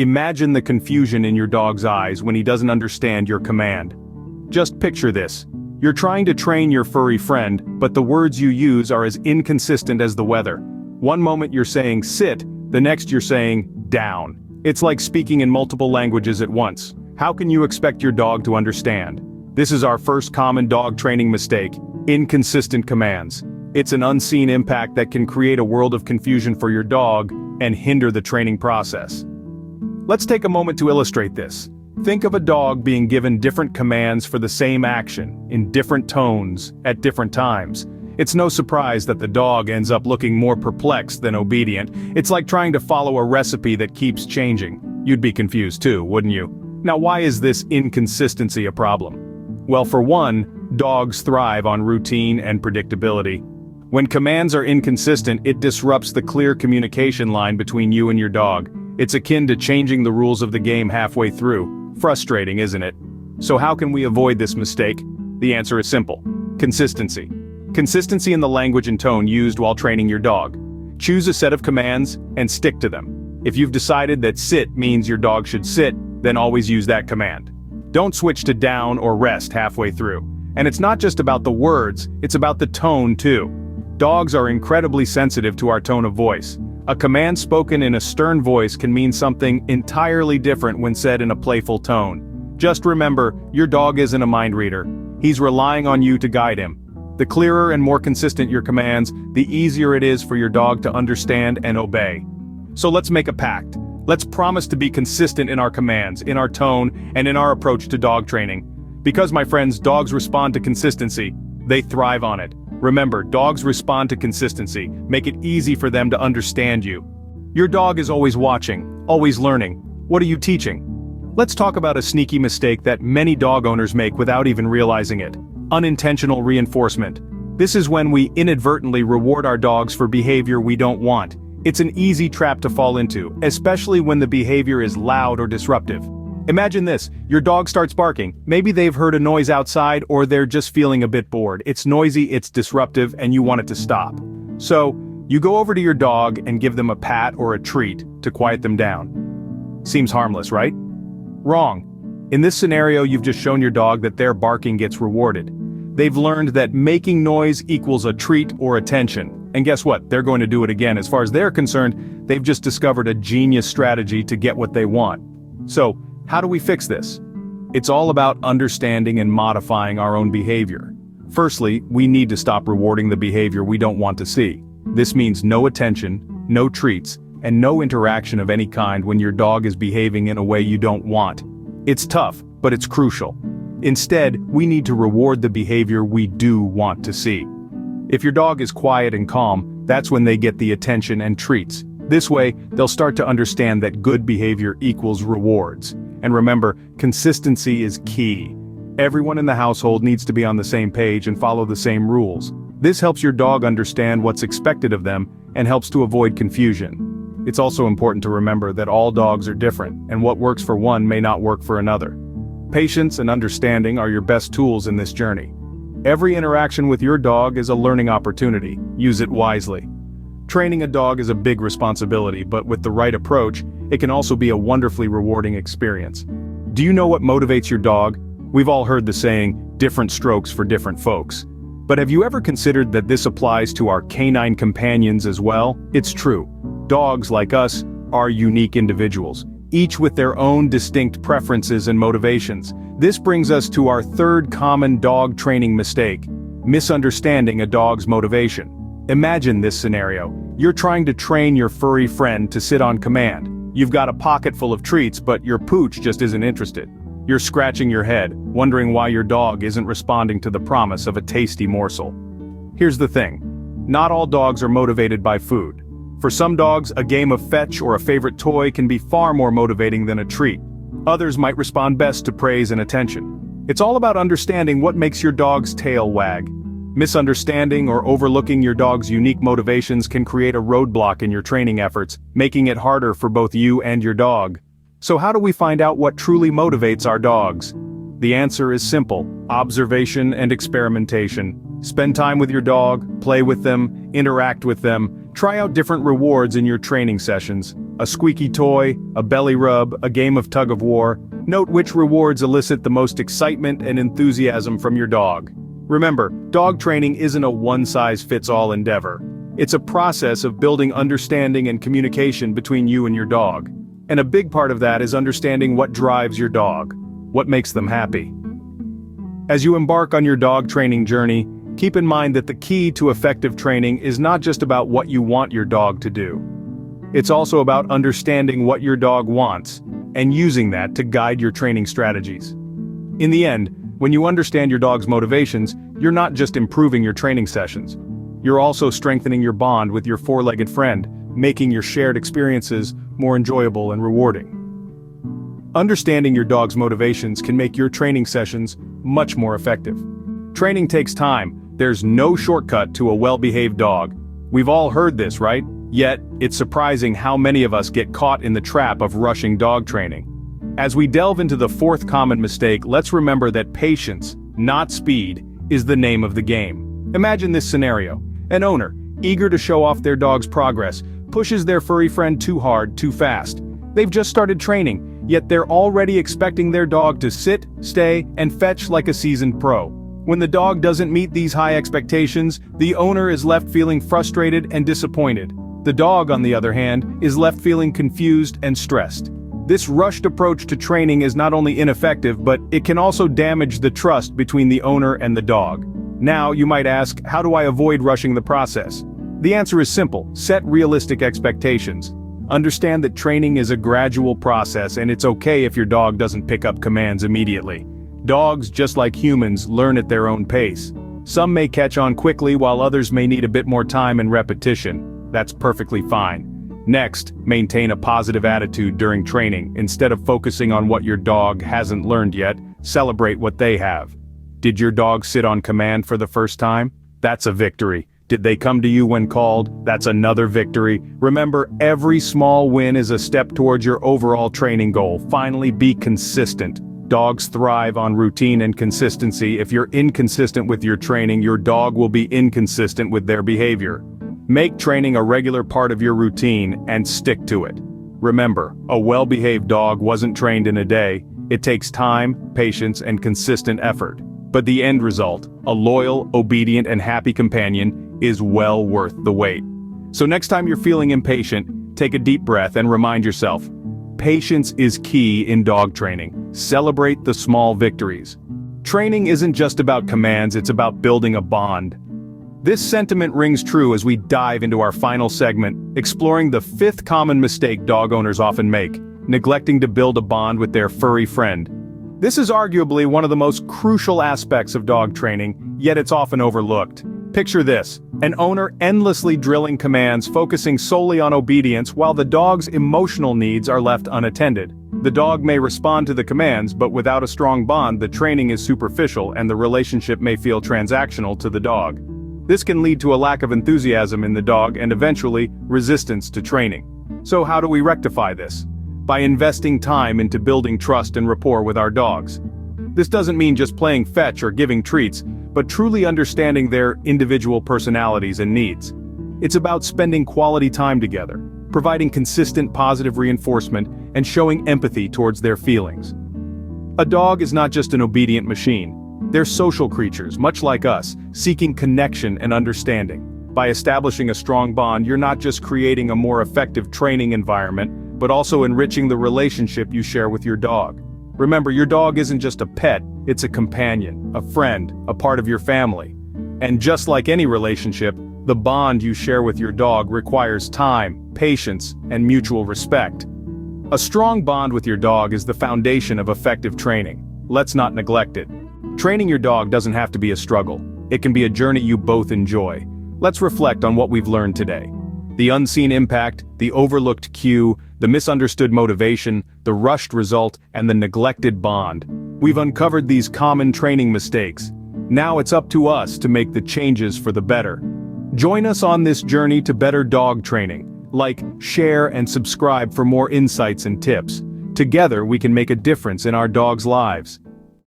Imagine the confusion in your dog's eyes when he doesn't understand your command. Just picture this. You're trying to train your furry friend, but the words you use are as inconsistent as the weather. One moment you're saying sit, the next you're saying down. It's like speaking in multiple languages at once. How can you expect your dog to understand? This is our first common dog training mistake: inconsistent commands. It's an unseen impact that can create a world of confusion for your dog and hinder the training process. Let's take a moment to illustrate this. Think of a dog being given different commands for the same action, in different tones, at different times. It's no surprise that the dog ends up looking more perplexed than obedient. It's like trying to follow a recipe that keeps changing. You'd be confused too, wouldn't you? Now, why is this inconsistency a problem? Well, for one, dogs thrive on routine and predictability. When commands are inconsistent, it disrupts the clear communication line between you and your dog. It's akin to changing the rules of the game halfway through. Frustrating, isn't it? So how can we avoid this mistake? The answer is simple: consistency. Consistency in the language and tone used while training your dog. Choose a set of commands and stick to them. If you've decided that sit means your dog should sit, then always use that command. Don't switch to down or rest halfway through. And it's not just about the words, it's about the tone too. Dogs are incredibly sensitive to our tone of voice. A command spoken in a stern voice can mean something entirely different when said in a playful tone. Just remember, your dog isn't a mind reader. He's relying on you to guide him. The clearer and more consistent your commands, the easier it is for your dog to understand and obey. So let's make a pact. Let's promise to be consistent in our commands, in our tone, and in our approach to dog training. Because, my friends, dogs respond to consistency. They thrive on it. Remember, dogs respond to consistency. Make it easy for them to understand you. Your dog is always watching, always learning. What are you teaching? Let's talk about a sneaky mistake that many dog owners make without even realizing it: unintentional reinforcement. This is when we inadvertently reward our dogs for behavior we don't want. It's an easy trap to fall into, especially when the behavior is loud or disruptive. Imagine this: your dog starts barking. Maybe they've heard a noise outside, or they're just feeling a bit bored. It's noisy, it's disruptive, and you want it to stop. So, you go over to your dog and give them a pat or a treat to quiet them down. Seems harmless, right? Wrong. In this scenario, you've just shown your dog that their barking gets rewarded. They've learned that making noise equals a treat or attention. And guess what? They're going to do it again. As far as they're concerned, they've just discovered a genius strategy to get what they want. So, how do we fix this? It's all about understanding and modifying our own behavior. Firstly, we need to stop rewarding the behavior we don't want to see. This means no attention, no treats, and no interaction of any kind when your dog is behaving in a way you don't want. It's tough, but it's crucial. Instead, we need to reward the behavior we do want to see. If your dog is quiet and calm, that's when they get the attention and treats. This way, they'll start to understand that good behavior equals rewards. And remember, consistency is key. Everyone in the household needs to be on the same page and follow the same rules. This helps your dog understand what's expected of them and helps to avoid confusion. It's also important to remember that all dogs are different, and what works for one may not work for another. Patience and understanding are your best tools in this journey. Every interaction with your dog is a learning opportunity. Use it wisely. Training a dog is a big responsibility, but with the right approach, it can also be a wonderfully rewarding experience. Do you know what motivates your dog? We've all heard the saying, different strokes for different folks. But have you ever considered that this applies to our canine companions as well? It's true. Dogs, like us, are unique individuals, each with their own distinct preferences and motivations. This brings us to our third common dog training mistake: misunderstanding a dog's motivation. Imagine this scenario. You're trying to train your furry friend to sit on command. You've got a pocket full of treats, but your pooch just isn't interested. You're scratching your head, wondering why your dog isn't responding to the promise of a tasty morsel. Here's the thing: not all dogs are motivated by food. For some dogs, a game of fetch or a favorite toy can be far more motivating than a treat. Others might respond best to praise and attention. It's all about understanding what makes your dog's tail wag. Misunderstanding or overlooking your dog's unique motivations can create a roadblock in your training efforts, making it harder for both you and your dog. So how do we find out what truly motivates our dogs? The answer is simple: observation and experimentation. Spend time with your dog, play with them, interact with them, try out different rewards in your training sessions. a squeaky toy, a belly rub, a game of tug-of-war. Note which rewards elicit the most excitement and enthusiasm from your dog. Remember, dog training isn't a one-size-fits-all endeavor. It's a process of building understanding and communication between you and your dog. And a big part of that is understanding what drives your dog, what makes them happy. As you embark on your dog training journey, keep in mind that the key to effective training is not just about what you want your dog to do. It's also about understanding what your dog wants, and using that to guide your training strategies. In the end, when you understand your dog's motivations, you're not just improving your training sessions. You're also strengthening your bond with your four-legged friend, making your shared experiences more enjoyable and rewarding. Understanding your dog's motivations can make your training sessions much more effective. Training takes time. There's no shortcut to a well-behaved dog. We've all heard this, right? Yet, it's surprising how many of us get caught in the trap of rushing dog training. As we delve into the fourth common mistake, let's remember that patience, not speed, is the name of the game. Imagine this scenario. An owner, eager to show off their dog's progress, pushes their furry friend too hard, too fast. They've just started training, yet they're already expecting their dog to sit, stay, and fetch like a seasoned pro. When the dog doesn't meet these high expectations, the owner is left feeling frustrated and disappointed. The dog, on the other hand, is left feeling confused and stressed. This rushed approach to training is not only ineffective, but it can also damage the trust between the owner and the dog. Now, you might ask, how do I avoid rushing the process? The answer is simple: set realistic expectations. Understand that training is a gradual process, and it's okay if your dog doesn't pick up commands immediately. Dogs, just like humans, learn at their own pace. Some may catch on quickly while others may need a bit more time and repetition. That's perfectly fine. Next, maintain a positive attitude during training. Instead of focusing on what your dog hasn't learned yet, celebrate what they have. Did your dog sit on command for the first time? That's a victory. Did they come to you when called? That's another victory. Remember, every small win is a step towards your overall training goal. Finally, be consistent. Dogs thrive on routine and consistency. If you're inconsistent with your training, your dog will be inconsistent with their behavior. Make training a regular part of your routine and stick to it. Remember, a well-behaved dog wasn't trained in a day. It takes time, patience, and consistent effort. But the end result, a loyal, obedient, and happy companion, is well worth the wait. So next time you're feeling impatient, take a deep breath and remind yourself, patience is key in dog training. Celebrate the small victories. Training isn't just about commands, it's about building a bond. This sentiment rings true as we dive into our final segment, exploring the fifth common mistake dog owners often make: neglecting to build a bond with their furry friend. This is arguably one of the most crucial aspects of dog training, yet it's often overlooked. Picture this: an owner endlessly drilling commands, focusing solely on obedience while the dog's emotional needs are left unattended. The dog may respond to the commands, but without a strong bond, the training is superficial and the relationship may feel transactional to the dog. This can lead to a lack of enthusiasm in the dog and eventually resistance to training. So how do we rectify this? By investing time into building trust and rapport with our dogs. This doesn't mean just playing fetch or giving treats, but truly understanding their individual personalities and needs. It's about spending quality time together, providing consistent positive reinforcement, and showing empathy towards their feelings. A dog is not just an obedient machine. They're social creatures, much like us, seeking connection and understanding. By establishing a strong bond, you're not just creating a more effective training environment, but also enriching the relationship you share with your dog. Remember, your dog isn't just a pet, it's a companion, a friend, a part of your family. And just like any relationship, the bond you share with your dog requires time, patience, and mutual respect. A strong bond with your dog is the foundation of effective training. Let's not neglect it. Training your dog doesn't have to be a struggle. It can be a journey you both enjoy. Let's reflect on what we've learned today. The unseen impact, the overlooked cue, the misunderstood motivation, the rushed result, and the neglected bond. We've uncovered these common training mistakes. Now it's up to us to make the changes for the better. Join us on this journey to better dog training. Like, share, and subscribe for more insights and tips. Together we can make a difference in our dogs' lives.